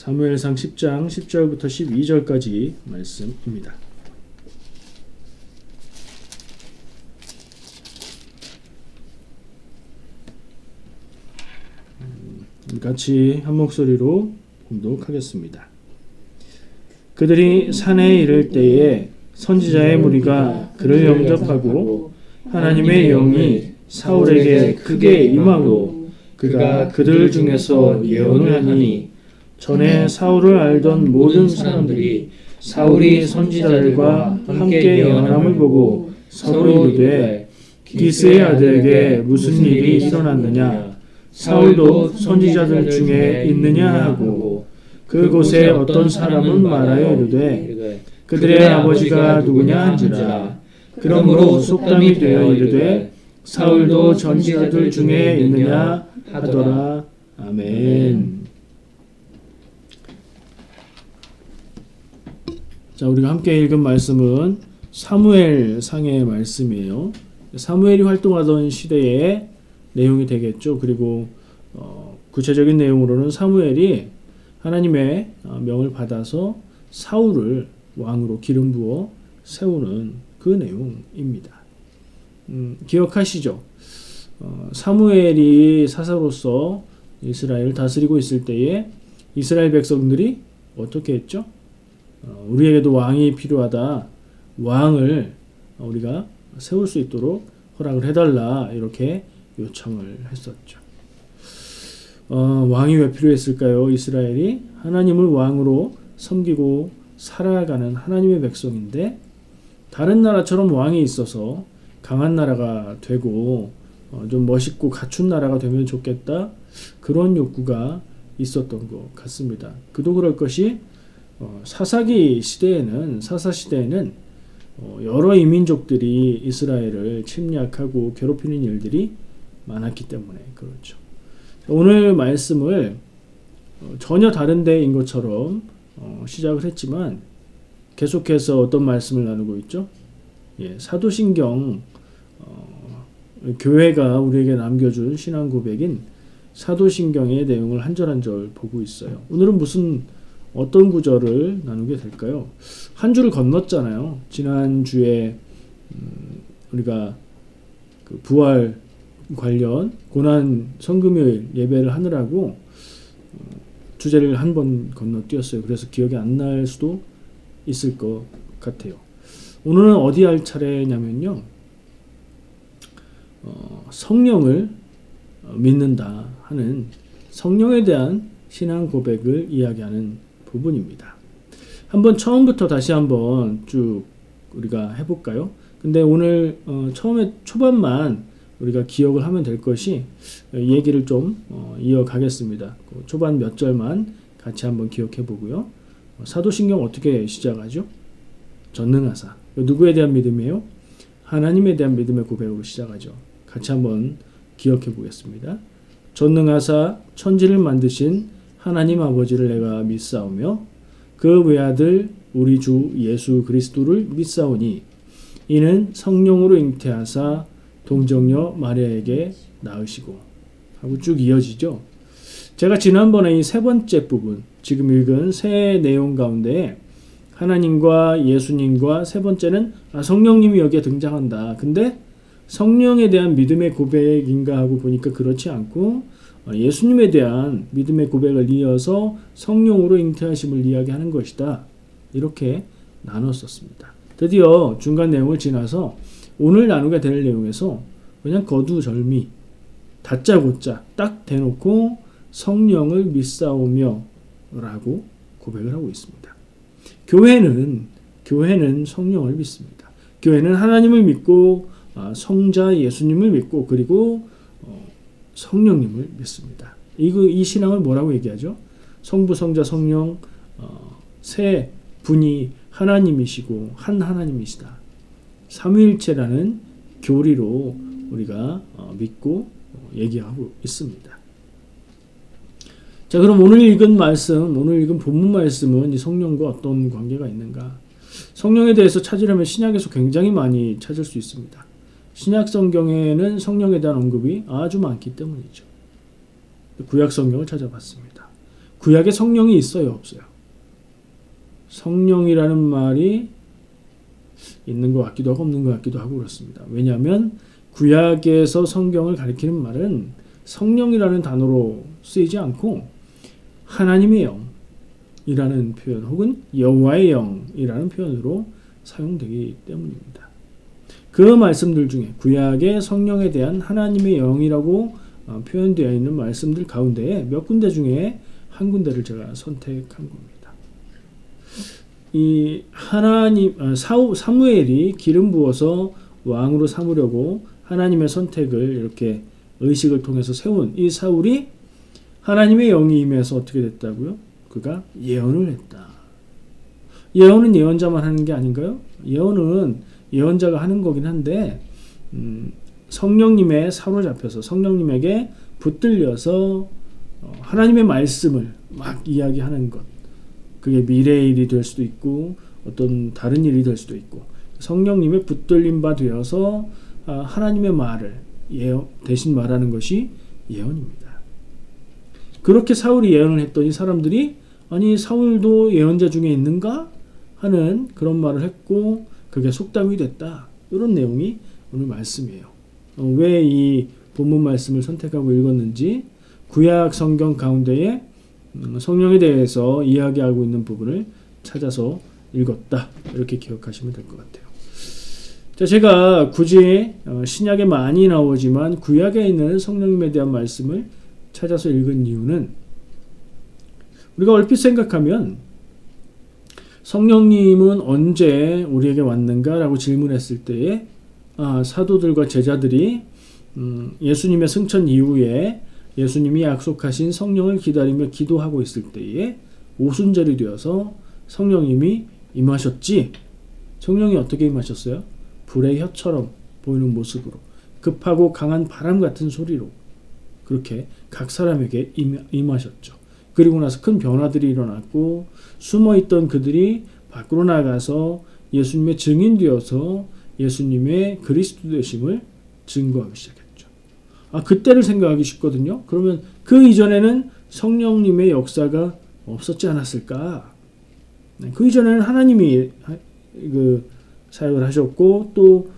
사무엘상 10장 10절부터 12절까지 말씀입니다. 같이 한 목소리로 봉독하겠습니다. 그들이 산에 이를 때에 선지자의 무리가 그를 영접하고 하나님의 영이 사울에게 크게 임하고 그가 그들 중에서 예언을 하니 전에 사울을 알던 모든 사람들이 사울이 선지자들과 함께 예언함을 보고 서로 이르되 기스의 아들에게 무슨 일이 일어났느냐 사울도 선지자들 중에 있느냐 하고 그곳에 어떤 사람은 말하여 이르되 그들의 아버지가 누구냐 한지라. 그러므로 속담이 되어 이르되 사울도 선지자들 중에 있느냐 하더라. 아멘. 자, 우리가 함께 읽은 말씀은 사무엘상의 말씀이에요. 사무엘이 활동하던 시대의 내용이 되겠죠. 그리고 구체적인 내용으로는 사무엘이 하나님의 명을 받아서 사울을 왕으로 기름 부어 세우는 그 내용입니다. 기억하시죠? 사무엘이 사사로서 이스라엘을 다스리고 있을 때에 이스라엘 백성들이 어떻게 했죠? 우리에게도 왕이 필요하다. 왕을 우리가 세울 수 있도록 허락을 해달라. 이렇게 요청을 했었죠. 왕이 왜 필요했을까요? 이스라엘이 하나님을 왕으로 섬기고 살아가는 하나님의 백성인데 다른 나라처럼 왕이 있어서 강한 나라가 되고 좀 멋있고 갖춘 나라가 되면 좋겠다. 그런 욕구가 있었던 것 같습니다. 그도 그럴 것이 사사기 시대에는 사사시대에는 여러 이민족들이 이스라엘을 침략하고 괴롭히는 일들이 많았기 때문에 그렇죠. 오늘 말씀을 전혀 다른 데인 것처럼 시작을 했지만 계속해서 어떤 말씀을 나누고 있죠? 사도신경 교회가 우리에게 남겨준 신앙 고백인 사도신경의 내용을 한 절 한 절 보고 있어요. 오늘은 어떤 구절을 나누게 될까요? 한 줄을 건넜잖아요. 지난주에 우리가 그 부활 관련 고난 성금요일 예배를 하느라고 주제를 한 번 건너뛰었어요. 그래서 기억이 안 날 수도 있을 것 같아요. 오늘은 어디 할 차례냐면요. 성령을 믿는다 하는 성령에 대한 신앙 고백을 이야기하는 부분입니다. 한번 처음부터 다시 한번 쭉 우리가 해볼까요? 근데 오늘 처음에 초반만 우리가 기억을 하면 될 것이 얘기를 좀 이어가겠습니다. 그 초반 몇 절만 같이 한번 기억해 보고요. 사도신경 어떻게 시작하죠? 전능하사. 누구에 대한 믿음이에요? 하나님에 대한 믿음의 고백으로 시작하죠. 같이 한번 기억해 보겠습니다. 전능하사 천지를 만드신 하나님 아버지를 내가 믿사오며 그 외아들 우리 주 예수 그리스도를 믿사오니 이는 성령으로 잉태하사 동정녀 마리아에게 낳으시고 하고 쭉 이어지죠. 제가 지난번에 이 세 번째 부분 지금 읽은 세 내용 가운데 하나님과 예수님과 세 번째는 성령님이 여기에 등장한다. 근데 성령에 대한 믿음의 고백인가 하고 보니까 그렇지 않고 예수님에 대한 믿음의 고백을 이어서 성령으로 잉태하심을 이야기하는 것이다. 이렇게 나눴었습니다. 드디어 중간 내용을 지나서 오늘 나누게 될 내용에서 그냥 거두절미 다짜고짜 딱 대놓고 성령을 믿사오며 라고 고백을 하고 있습니다. 교회는 성령을 믿습니다. 교회는 하나님을 믿고 성자 예수님을 믿고 그리고 성령님을 믿습니다. 이 신앙을 뭐라고 얘기하죠? 성부, 성자, 성령 세 분이 하나님이시고 한 하나님이시다. 삼위일체라는 교리로 우리가 믿고 얘기하고 있습니다. 자, 그럼 오늘 읽은 본문 말씀은 이 성령과 어떤 관계가 있는가? 성령에 대해서 찾으려면 신약에서 굉장히 많이 찾을 수 있습니다. 신약 성경에는 성령에 대한 언급이 아주 많기 때문이죠. 구약 성경을 찾아봤습니다. 구약에 성령이 있어요, 없어요? 성령이라는 말이 있는 것 같기도 하고 없는 것 같기도 하고 그렇습니다. 왜냐하면 구약에서 성경을 가리키는 말은 성령이라는 단어로 쓰이지 않고 하나님의 영이라는 표현 혹은 여호와의 영이라는 표현으로 사용되기 때문입니다. 그 말씀들 중에 구약의 성령에 대한 하나님의 영이라고 표현되어 있는 말씀들 가운데 몇 군데 중에 한 군데를 제가 선택한 겁니다. 이 사무엘이 기름 부어서 왕으로 삼으려고 하나님의 선택을 이렇게 의식을 통해서 세운 이 사울이 하나님의 영이 임해서 어떻게 됐다고요? 그가 예언을 했다. 예언은 예언자만 하는 게 아닌가요? 예언은 예언자가 하는 거긴 한데 성령님에 사로잡혀서 성령님에게 붙들려서 하나님의 말씀을 막 이야기하는 것. 그게 미래의 일이 될 수도 있고 어떤 다른 일이 될 수도 있고 성령님의 붙들림 바 되어서 하나님의 말을 대신 말하는 것이 예언입니다. 그렇게 사울이 예언을 했더니 사람들이 아니 사울도 예언자 중에 있는가 하는 그런 말을 했고 그게 속담이 됐다. 이런 내용이 오늘 말씀이에요. 왜 이 본문 말씀을 선택하고 읽었는지 구약 성경 가운데에 성령에 대해서 이야기하고 있는 부분을 찾아서 읽었다. 이렇게 기억하시면 될 것 같아요. 자, 제가 굳이 신약에 많이 나오지만 구약에 있는 성령님에 대한 말씀을 찾아서 읽은 이유는 우리가 얼핏 생각하면 성령님은 언제 우리에게 왔는가라고 질문했을 때에 사도들과 제자들이 예수님의 승천 이후에 예수님이 약속하신 성령을 기다리며 기도하고 있을 때에 오순절이 되어서 성령님이 임하셨지. 성령이 어떻게 임하셨어요? 불의 혀처럼 보이는 모습으로 급하고 강한 바람 같은 소리로 그렇게 각 사람에게 임하셨죠. 그리고 나서 큰 변화들이 일어났고 숨어있던 그들이 밖으로 나가서 예수님의 증인 되어서 예수님의 그리스도 되심을 증거하기 시작했죠. 그때를 생각하기 쉽거든요. 그러면 그 이전에는 성령님의 역사가 없었지 않았을까? 그 이전에는 하나님이 그 사역을 하셨고 또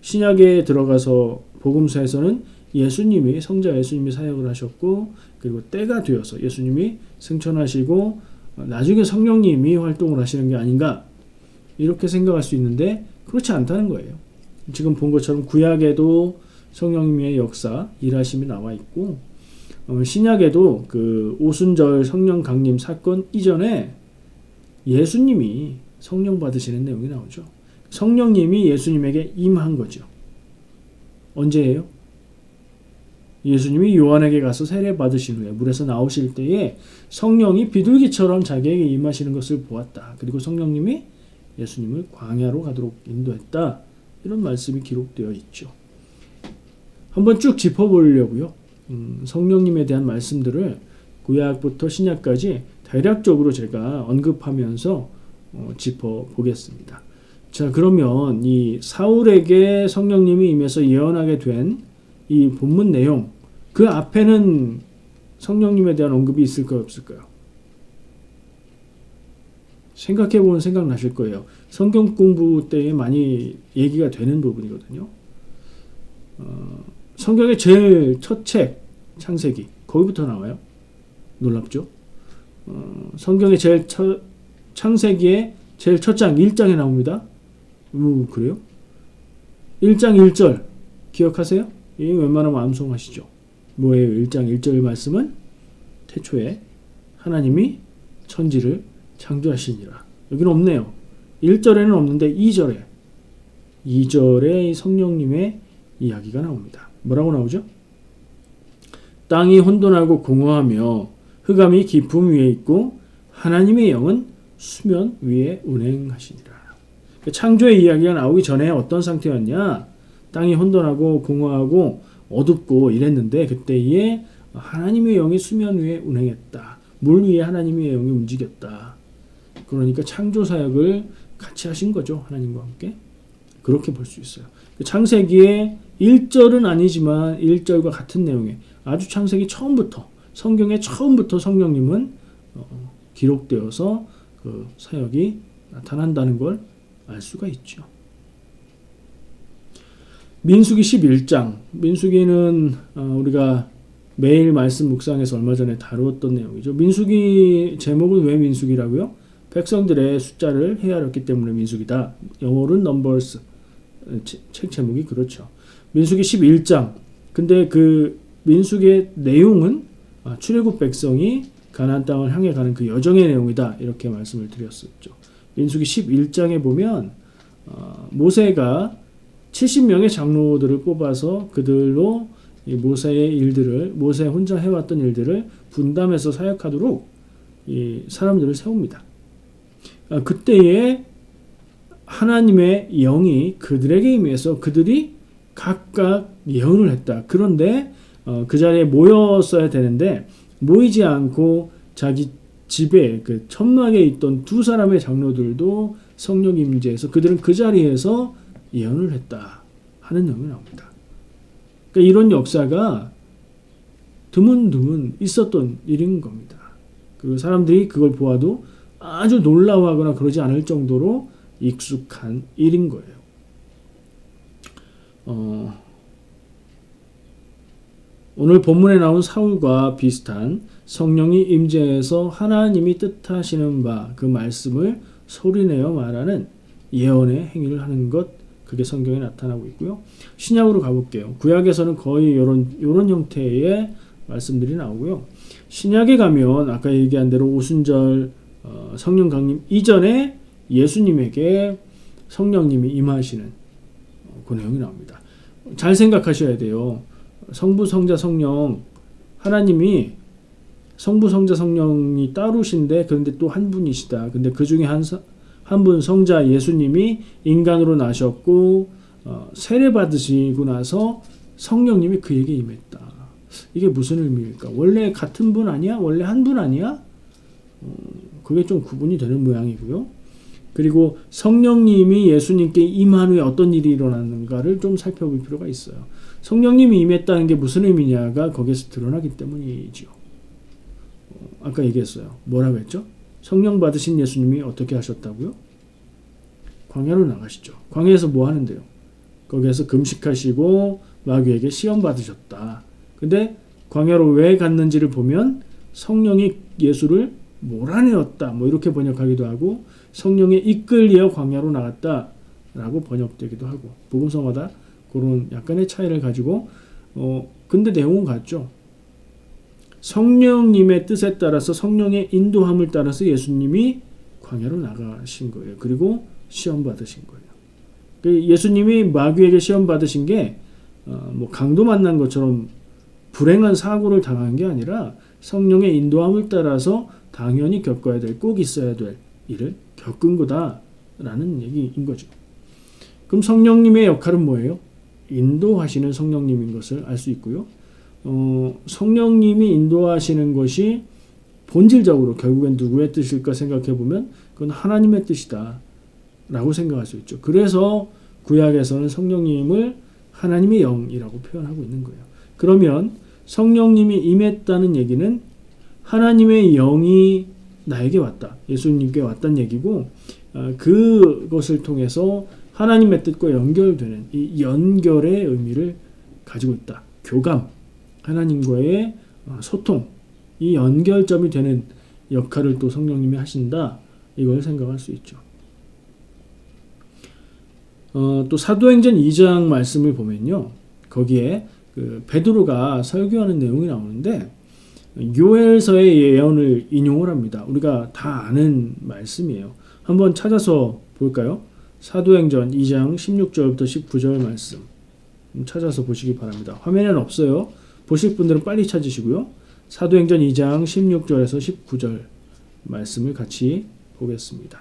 신약에 들어가서 복음서에서는 예수님이 성자 예수님이 사역을 하셨고 그리고 때가 되어서 예수님이 승천하시고 나중에 성령님이 활동을 하시는 게 아닌가 이렇게 생각할 수 있는데 그렇지 않다는 거예요. 지금 본 것처럼 구약에도 성령님의 역사, 일하심이 나와 있고 신약에도 그 오순절 성령 강림 사건 이전에 예수님이 성령 받으시는 내용이 나오죠. 성령님이 예수님에게 임한 거죠. 언제예요? 예수님이 요한에게 가서 세례 받으신 후에 물에서 나오실 때에 성령이 비둘기처럼 자기에게 임하시는 것을 보았다. 그리고 성령님이 예수님을 광야로 가도록 인도했다. 이런 말씀이 기록되어 있죠. 한번 쭉 짚어보려고요. 성령님에 대한 말씀들을 구약부터 신약까지 대략적으로 제가 언급하면서 짚어보겠습니다. 자, 그러면 이 사울에게 성령님이 임해서 예언하게 된 이 본문 내용, 그 앞에는 성령님에 대한 언급이 있을까요, 없을까요? 생각해보면 생각나실 거예요. 성경 공부 때에 많이 얘기가 되는 부분이거든요. 성경의 제일 첫 책, 창세기, 거기부터 나와요. 놀랍죠? 성경의 제일 창세기의 제일 첫 장, 1장에 나옵니다. 그래요? 1장 1절 기억하세요? 웬만하면 암송하시죠. 뭐예요? 1장 1절 말씀은 태초에 하나님이 천지를 창조하시니라. 여기는 없네요. 1절에는 없는데 2절에 성령님의 이야기가 나옵니다. 뭐라고 나오죠? 땅이 혼돈하고 공허하며 흑암이 깊음 위에 있고 하나님의 영은 수면 위에 운행하시니라. 창조의 이야기가 나오기 전에 어떤 상태였냐? 땅이 혼돈하고 공허하고 어둡고 이랬는데 그때에 하나님의 영이 수면 위에 운행했다. 물 위에 하나님의 영이 움직였다. 그러니까 창조 사역을 같이 하신 거죠. 하나님과 함께. 그렇게 볼 수 있어요. 창세기의 1절은 아니지만 1절과 같은 내용의 아주 창세기 처음부터 성경의 처음부터 성령님은 기록되어서 그 사역이 나타난다는 걸 알 수가 있죠. 민수기 11장. 민수기는 우리가 매일 말씀 묵상에서 얼마 전에 다루었던 내용이죠. 민수기 제목은 왜 민수기라고요? 백성들의 숫자를 헤아렸기 때문에 민수기다. 영어로는 Numbers. 책 제목이 그렇죠. 민수기 11장. 근데 그 민수기의 내용은 출애굽 백성이 가나안 땅을 향해 가는 그 여정의 내용이다. 이렇게 말씀을 드렸었죠. 민수기 11장에 보면 모세가 70명의 장로들을 뽑아서 그들로 이 모세 혼자 해왔던 일들을 분담해서 사역하도록 이 사람들을 세웁니다. 그때에 하나님의 영이 그들에게 임해서 그들이 각각 예언을 했다. 그런데 그 자리에 모였어야 되는데 모이지 않고 자기 집에 그 천막에 있던 두 사람의 장로들도 성령 임재해서 그들은 그 자리에서 예언을 했다 하는 내용이 나옵니다. 그러니까 이런 역사가 드문드문 있었던 일인 겁니다. 그 사람들이 그걸 보아도 아주 놀라워하거나 그러지 않을 정도로 익숙한 일인 거예요. 오늘 본문에 나온 사울과 비슷한 성령이 임재해서 하나님이 뜻하시는 바 그 말씀을 소리내어 말하는 예언의 행위를 하는 것, 그게 성경에 나타나고 있고요. 신약으로 가볼게요. 구약에서는 거의 이런 형태의 말씀들이 나오고요. 신약에 가면 아까 얘기한 대로 오순절 성령 강림 이전에 예수님에게 성령님이 임하시는 그 내용이 나옵니다. 잘 생각하셔야 돼요. 성부, 성자, 성령, 하나님이 성부, 성자, 성령이 따로신데 그런데 또 한 분이시다. 근데 그 중에 한 분 성자 예수님이 인간으로 나셨고 세례 받으시고 나서 성령님이 그에게 임했다. 이게 무슨 의미일까? 원래 같은 분 아니야? 원래 한 분 아니야? 그게 좀 구분이 되는 모양이고요. 그리고 성령님이 예수님께 임한 후에 어떤 일이 일어났는가를 좀 살펴볼 필요가 있어요. 성령님이 임했다는 게 무슨 의미냐가 거기에서 드러나기 때문이지요. 아까 얘기했어요. 뭐라고 했죠? 성령 받으신 예수님이 어떻게 하셨다고요? 광야로 나가시죠. 광야에서 뭐 하는데요? 거기에서 금식하시고 마귀에게 시험 받으셨다. 근데 광야로 왜 갔는지를 보면 성령이 예수를 몰아내었다. 뭐 이렇게 번역하기도 하고 성령에 이끌려 광야로 나갔다라고 번역되기도 하고 복음서마다 그런 약간의 차이를 가지고 근데 내용은 같죠. 성령님의 뜻에 따라서 성령의 인도함을 따라서 예수님이 광야로 나가신 거예요. 그리고 시험 받으신 거예요. 예수님이 마귀에게 시험 받으신 게 뭐 강도 만난 것처럼 불행한 사고를 당한 게 아니라 성령의 인도함을 따라서 당연히 겪어야 될, 꼭 있어야 될 일을 겪은 거다라는 얘기인 거죠. 그럼 성령님의 역할은 뭐예요? 인도하시는 성령님인 것을 알 수 있고요. 성령님이 인도하시는 것이 본질적으로 결국엔 누구의 뜻일까 생각해 보면 그건 하나님의 뜻이다 라고 생각할 수 있죠. 그래서 구약에서는 성령님을 하나님의 영이라고 표현하고 있는 거예요. 그러면 성령님이 임했다는 얘기는 하나님의 영이 나에게 왔다, 예수님께 왔다는 얘기고 그것을 통해서 하나님의 뜻과 연결되는 이 연결의 의미를 가지고 있다. 교감, 하나님과의 소통, 이 연결점이 되는 역할을 또 성령님이 하신다. 이걸 생각할 수 있죠. 또 사도행전 2장 말씀을 보면요. 거기에 그 베드로가 설교하는 내용이 나오는데 요엘서의 예언을 인용을 합니다. 우리가 다 아는 말씀이에요. 한번 찾아서 볼까요? 사도행전 2장 16절부터 19절 말씀 찾아서 보시기 바랍니다. 화면에는 없어요. 보실 분들은 빨리 찾으시고요. 사도행전 2장 16절에서 19절 말씀을 같이 보겠습니다.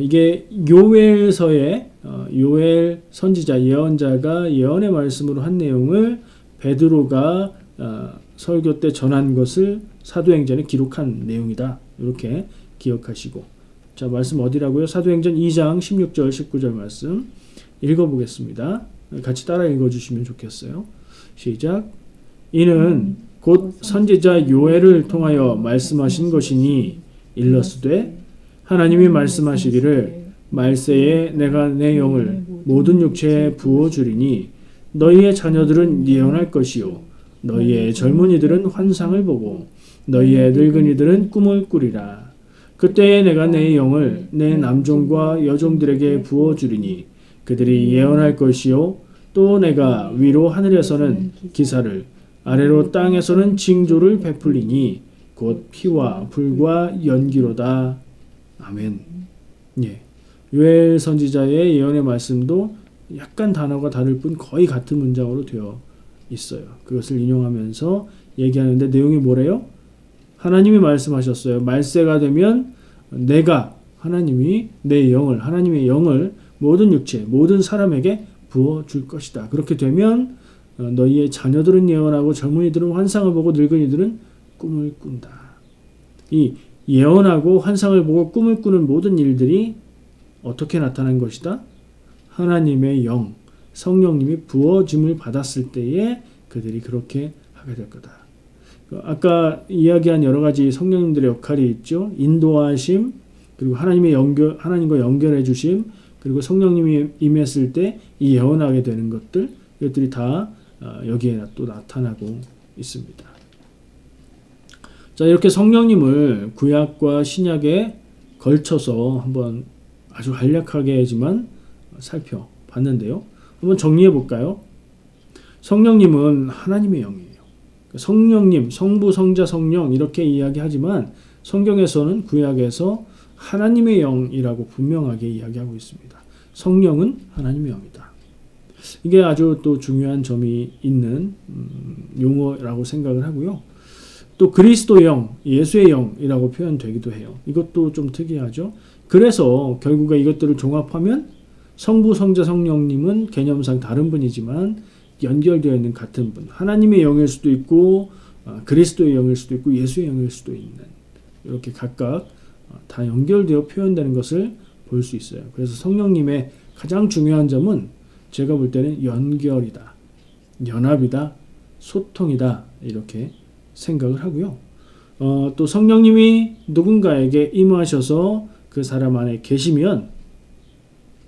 이게 요엘서의 요엘 선지자 예언자가 예언의 말씀으로 한 내용을 베드로가 설교 때 전한 것을 사도행전에 기록한 내용이다. 이렇게 기억하시고, 자, 말씀 어디라고요? 사도행전 2장 16절 19절 말씀 읽어보겠습니다. 같이 따라 읽어주시면 좋겠어요. 시작. 이는 곧 선지자 요엘을 통하여 말씀하신 것이니 일러스되 하나님이 말씀하시기를 말세에 내가 내 영을 모든 육체에 부어주리니 너희의 자녀들은 예언할 것이요 너희의 젊은이들은 환상을 보고 너희의 늙은이들은 꿈을 꾸리라. 그때에 내가 내 영을 내 남종과 여종들에게 부어주리니 그들이 예언할 것이요 또 내가 위로 하늘에서는 기사를 아래로 땅에서는 징조를 베풀리니 곧 피와 불과 연기로다. 아멘. 예. 요엘 선지자의 예언의 말씀도 약간 단어가 다를 뿐 거의 같은 문장으로 되어 있어요. 그것을 인용하면서 얘기하는데 내용이 뭐래요? 하나님이 말씀하셨어요. 말세가 되면 내가 하나님이 내 영을 하나님의 영을 모든 육체 모든 사람에게 부어 줄 것이다. 그렇게 되면 너희의 자녀들은 예언하고 젊은이들은 환상을 보고 늙은이들은 꿈을 꾼다. 이 예언하고 환상을 보고 꿈을 꾸는 모든 일들이 어떻게 나타난 것이다? 하나님의 영, 성령님이 부어짐을 받았을 때에 그들이 그렇게 하게 될 거다. 아까 이야기한 여러 가지 성령님들의 역할이 있죠. 인도하심, 그리고 하나님과 연결해 주심, 그리고 성령님이 임했을 때 이 예언하게 되는 것들, 이것들이 다 여기에 또 나타나고 있습니다. 자, 이렇게 성령님을 구약과 신약에 걸쳐서 한번 아주 간략하게지만 살펴봤는데요. 한번 정리해 볼까요? 성령님은 하나님의 영이에요. 성령님, 성부, 성자, 성령 이렇게 이야기하지만 성경에서는 구약에서 하나님의 영이라고 분명하게 이야기하고 있습니다. 성령은 하나님의 영이다. 이게 아주 또 중요한 점이 있는 용어라고 생각을 하고요. 또 그리스도의 영, 예수의 영이라고 표현되기도 해요. 이것도 좀 특이하죠. 그래서 결국에 이것들을 종합하면 성부, 성자, 성령님은 개념상 다른 분이지만 연결되어 있는 같은 분. 하나님의 영일 수도 있고 그리스도의 영일 수도 있고 예수의 영일 수도 있는 이렇게 각각 다 연결되어 표현되는 것을 볼 수 있어요. 그래서 성령님의 가장 중요한 점은 제가 볼 때는 연결이다, 연합이다, 소통이다 이렇게 생각을 하고요. 또 성령님이 누군가에게 임하셔서 그 사람 안에 계시면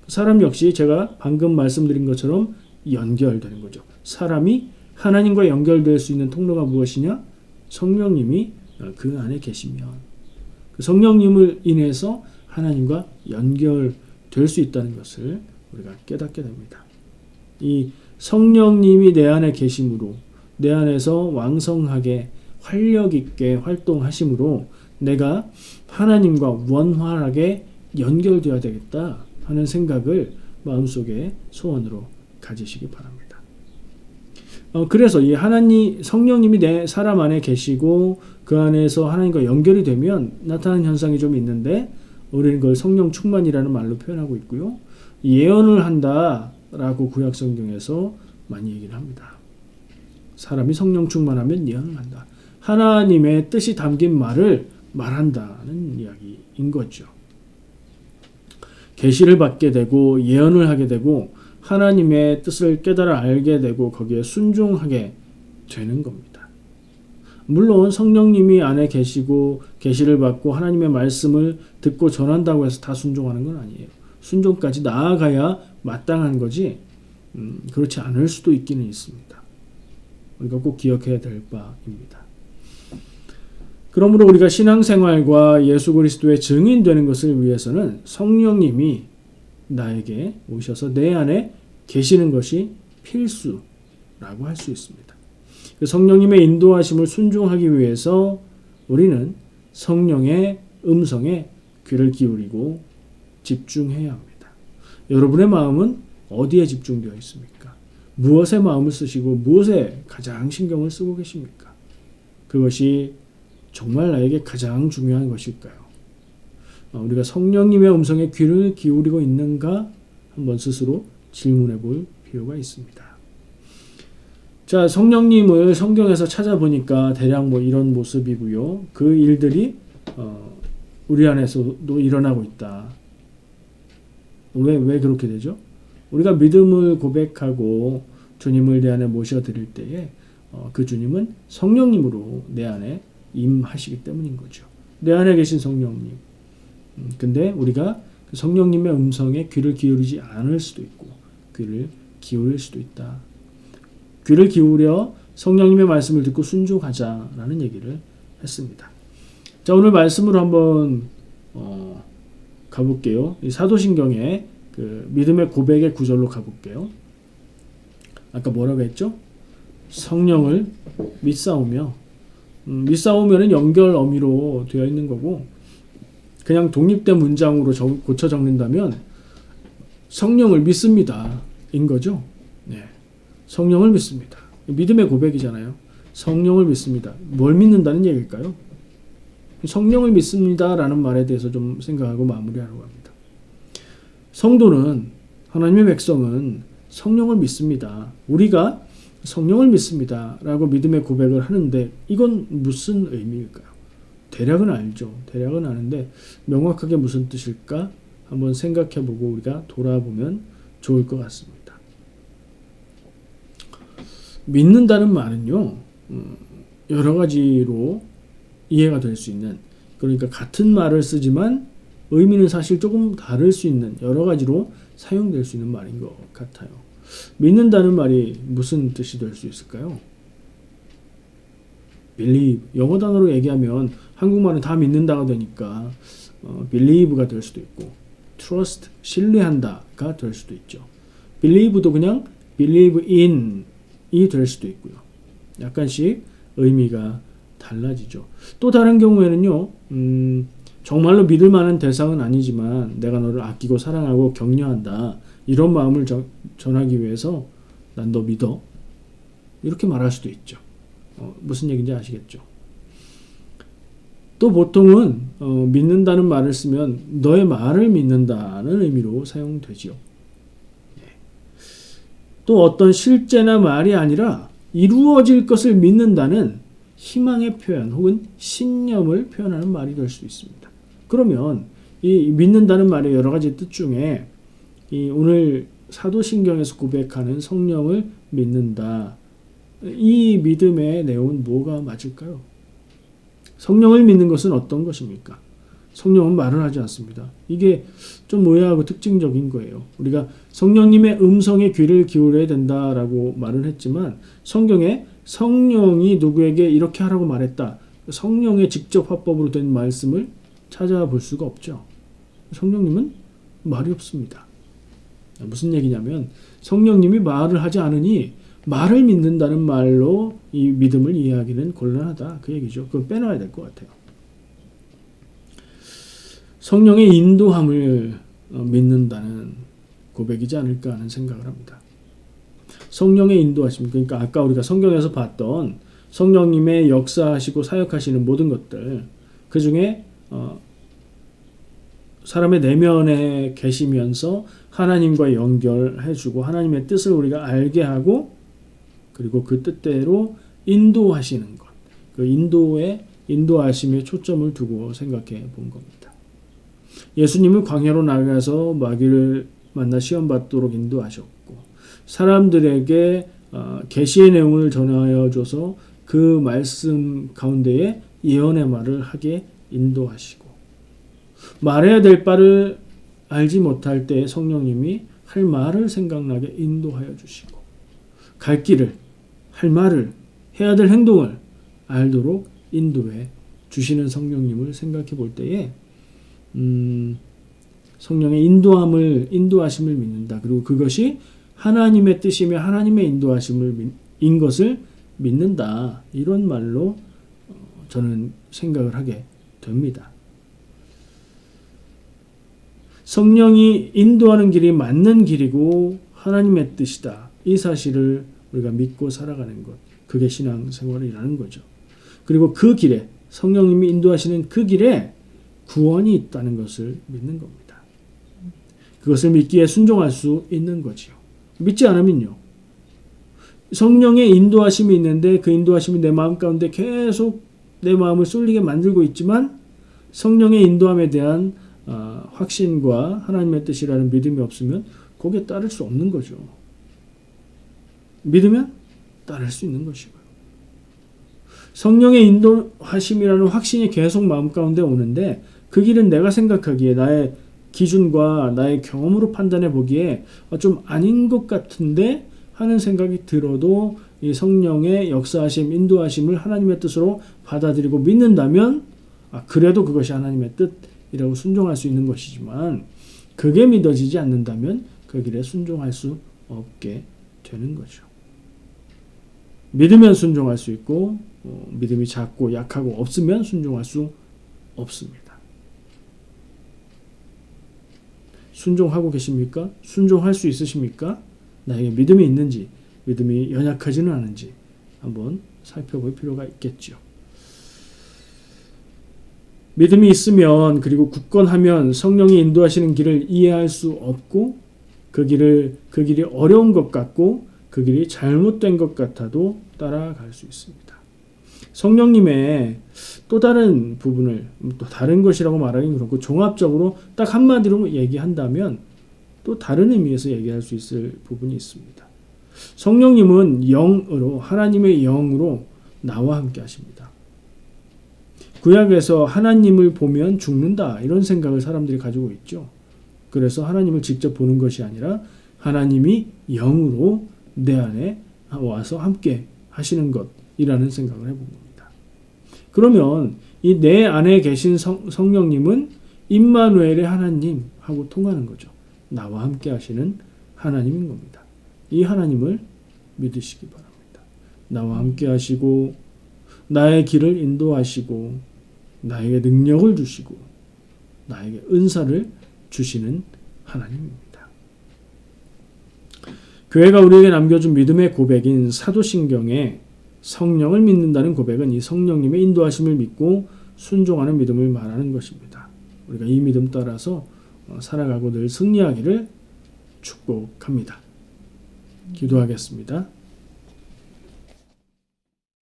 그 사람 역시 제가 방금 말씀드린 것처럼 연결되는 거죠. 사람이 하나님과 연결될 수 있는 통로가 무엇이냐? 성령님이 그 안에 계시면 그 성령님을 인해서 하나님과 연결될 수 있다는 것을 우리가 깨닫게 됩니다. 이 성령님이 내 안에 계심으로 내 안에서 왕성하게 활력 있게 활동하심으로 내가 하나님과 원활하게 연결되어야 되겠다 하는 생각을 마음속에 소원으로 가지시기 바랍니다. 그래서 이 성령님이 내 사람 안에 계시고 그 안에서 하나님과 연결이 되면 나타나는 현상이 좀 있는데 우리는 그걸 성령 충만이라는 말로 표현하고 있고요. 예언을 한다라고 구약 성경에서 많이 얘기를 합니다. 사람이 성령 충만하면 예언을 한다. 하나님의 뜻이 담긴 말을 말한다는 이야기인 거죠. 계시를 받게 되고 예언을 하게 되고 하나님의 뜻을 깨달아 알게 되고 거기에 순종하게 되는 겁니다. 물론 성령님이 안에 계시고 계시를 받고 하나님의 말씀을 듣고 전한다고 해서 다 순종하는 건 아니에요. 순종까지 나아가야 마땅한 거지 그렇지 않을 수도 있기는 있습니다. 우리가 꼭 기억해야 될 바입니다. 그러므로 우리가 신앙생활과 예수 그리스도의 증인되는 것을 위해서는 성령님이 나에게 오셔서 내 안에 계시는 것이 필수라고 할 수 있습니다. 그 성령님의 인도하심을 순종하기 위해서 우리는 성령의 음성에 귀를 기울이고 집중해야 합니다. 여러분의 마음은 어디에 집중되어 있습니까? 무엇에 마음을 쓰시고 무엇에 가장 신경을 쓰고 계십니까? 그것이 정말 나에게 가장 중요한 것일까요? 우리가 성령님의 음성에 귀를 기울이고 있는가 한번 스스로 질문해 볼 필요가 있습니다. 자, 성령님을 성경에서 찾아보니까 대략 이런 모습이고요. 그 일들이 우리 안에서도 일어나고 있다. 왜 그렇게 되죠? 우리가 믿음을 고백하고 주님을 내 안에 모셔드릴 때에 그 주님은 성령님으로 내 안에 임하시기 때문인 거죠. 내 안에 계신 성령님. 근데 우리가 그 성령님의 음성에 귀를 기울이지 않을 수도 있고 귀를 기울일 수도 있다. 귀를 기울여 성령님의 말씀을 듣고 순종하자라는 얘기를 했습니다. 자, 오늘 말씀으로 한번 가볼게요. 이 사도신경의 그 믿음의 고백의 구절로 가볼게요. 아까 뭐라고 했죠? 성령을 믿사오며, 믿사오면은 연결 어미로 되어 있는 거고, 그냥 독립된 문장으로 고쳐 적는다면 성령을 믿습니다 인 거죠. 네. 성령을 믿습니다. 믿음의 고백이잖아요. 성령을 믿습니다. 뭘 믿는다는 얘기일까요? 성령을 믿습니다라는 말에 대해서 좀 생각하고 마무리하려고 합니다. 성도는, 하나님의 백성은 성령을 믿습니다. 우리가 성령을 믿습니다 라고 믿음의 고백을 하는데 이건 무슨 의미일까요? 대략은 알죠. 대략은 아는데 명확하게 무슨 뜻일까 한번 생각해보고 우리가 돌아보면 좋을 것 같습니다. 믿는다는 말은요, 여러 가지로 이해가 될 수 있는, 그러니까 같은 말을 쓰지만 의미는 사실 조금 다를 수 있는, 여러 가지로 사용될 수 있는 말인 것 같아요. 믿는다는 말이 무슨 뜻이 될 수 있을까요? believe, 영어 단어로 얘기하면 한국말은 다 믿는다가 되니까 believe가 될 수도 있고, trust, 신뢰한다가 될 수도 있죠. believe도 그냥 believe in이 될 수도 있고요. 약간씩 의미가 달라지죠. 또 다른 경우에는요, 정말로 믿을 만한 대상은 아니지만 내가 너를 아끼고 사랑하고 격려한다, 이런 마음을 전하기 위해서 난 너 믿어, 이렇게 말할 수도 있죠. 무슨 얘기인지 아시겠죠? 또 보통은 믿는다는 말을 쓰면 너의 말을 믿는다는 의미로 사용되지요. 또 어떤 실제나 말이 아니라 이루어질 것을 믿는다는 희망의 표현 혹은 신념을 표현하는 말이 될 수 있습니다. 그러면 이 믿는다는 말의 여러 가지 뜻 중에 이 오늘 사도신경에서 고백하는 성령을 믿는다, 이 믿음의 내용은 뭐가 맞을까요? 성령을 믿는 것은 어떤 것입니까? 성령은 말을 하지 않습니다. 이게 좀 의아하고 특징적인 거예요. 우리가 성령님의 음성에 귀를 기울여야 된다라고 말을 했지만 성경에 성령이 누구에게 이렇게 하라고 말했다, 성령의 직접 화법으로 된 말씀을 찾아볼 수가 없죠. 성령님은 말이 없습니다. 무슨 얘기냐면 성령님이 말을 하지 않으니 말을 믿는다는 말로 이 믿음을 이해하기는 곤란하다, 그 얘기죠. 그걸 빼놔야 될 것 같아요. 성령의 인도함을 믿는다는 고백이지 않을까 하는 생각을 합니다. 성령의 인도하심, 그러니까 아까 우리가 성경에서 봤던 성령님의 역사하시고 사역하시는 모든 것들, 그 중에 사람의 내면에 계시면서 하나님과 연결해주고 하나님의 뜻을 우리가 알게 하고 그리고 그 뜻대로 인도하시는 것, 그 인도하심에 초점을 두고 생각해 본 겁니다. 예수님은 광야로 나가서 마귀를 만나 시험받도록 인도하셨고, 사람들에게 계시의 내용을 전하여 줘서 그 말씀 가운데에 예언의 말을 하게 인도하시고, 말해야 될 바를 알지 못할 때 성령님이 할 말을 생각나게 인도하여 주시고, 갈 길을, 할 말을, 해야 될 행동을 알도록 인도해 주시는 성령님을 생각해 볼 때에 성령의 인도하심을 믿는다. 그리고 그것이 하나님의 뜻이며 하나님의 인도하심인 것을 믿는다. 이런 말로 저는 생각을 하게 됩니다. 성령이 인도하는 길이 맞는 길이고 하나님의 뜻이다, 이 사실을 우리가 믿고 살아가는 것, 그게 신앙생활이라는 거죠. 그리고 그 길에, 성령님이 인도하시는 그 길에 구원이 있다는 것을 믿는 겁니다. 그것을 믿기에 순종할 수 있는 거지요. 믿지 않으면요, 성령의 인도하심이 있는데 그 인도하심이 내 마음 가운데 계속 내 마음을 쏠리게 만들고 있지만 성령의 인도함에 대한 확신과 하나님의 뜻이라는 믿음이 없으면 거기에 따를 수 없는 거죠. 믿으면 따를 수 있는 것이고요. 성령의 인도하심이라는 확신이 계속 마음 가운데 오는데 그 길은 내가 생각하기에 나의 기준과 나의 경험으로 판단해 보기에 좀 아닌 것 같은데 하는 생각이 들어도 이 성령의 역사하심, 인도하심을 하나님의 뜻으로 받아들이고 믿는다면 그래도 그것이 하나님의 뜻이라고 순종할 수 있는 것이지만 그게 믿어지지 않는다면 그 길에 순종할 수 없게 되는 거죠. 믿으면 순종할 수 있고 믿음이 작고 약하고 없으면 순종할 수 없습니다. 순종하고 계십니까? 순종할 수 있으십니까? 나에게 믿음이 있는지, 믿음이 연약하지는 않은지 한번 살펴볼 필요가 있겠죠. 믿음이 있으면 그리고 굳건하면 성령이 인도하시는 길을 이해할 수 없고 그 길이 어려운 것 같고 그 길이 잘못된 것 같아도 따라갈 수 있습니다. 성령님의 또 다른 부분을 또 다른 것이라고 말하기는 그렇고 종합적으로 딱 한마디로 얘기한다면 또 다른 의미에서 얘기할 수 있을 부분이 있습니다. 성령님은 영으로 하나님의 영으로 나와 함께 하십니다. 구약에서 하나님을 보면 죽는다 이런 생각을 사람들이 가지고 있죠. 그래서 하나님을 직접 보는 것이 아니라 하나님이 영으로 내 안에 와서 함께 하시는 것이라는 생각을 해본 겁니다. 그러면 이 내 안에 계신 성령님은 임마누엘의 하나님하고 통하는 거죠. 나와 함께 하시는 하나님인 겁니다. 이 하나님을 믿으시기 바랍니다. 나와 함께 하시고 나의 길을 인도하시고 나에게 능력을 주시고 나에게 은사를 주시는 하나님입니다. 교회가 우리에게 남겨준 믿음의 고백인 사도신경에 성령을 믿는다는 고백은 이 성령님의 인도하심을 믿고 순종하는 믿음을 말하는 것입니다. 우리가 이 믿음 따라서 살아가고 늘 승리하기를 축복합니다. 기도하겠습니다.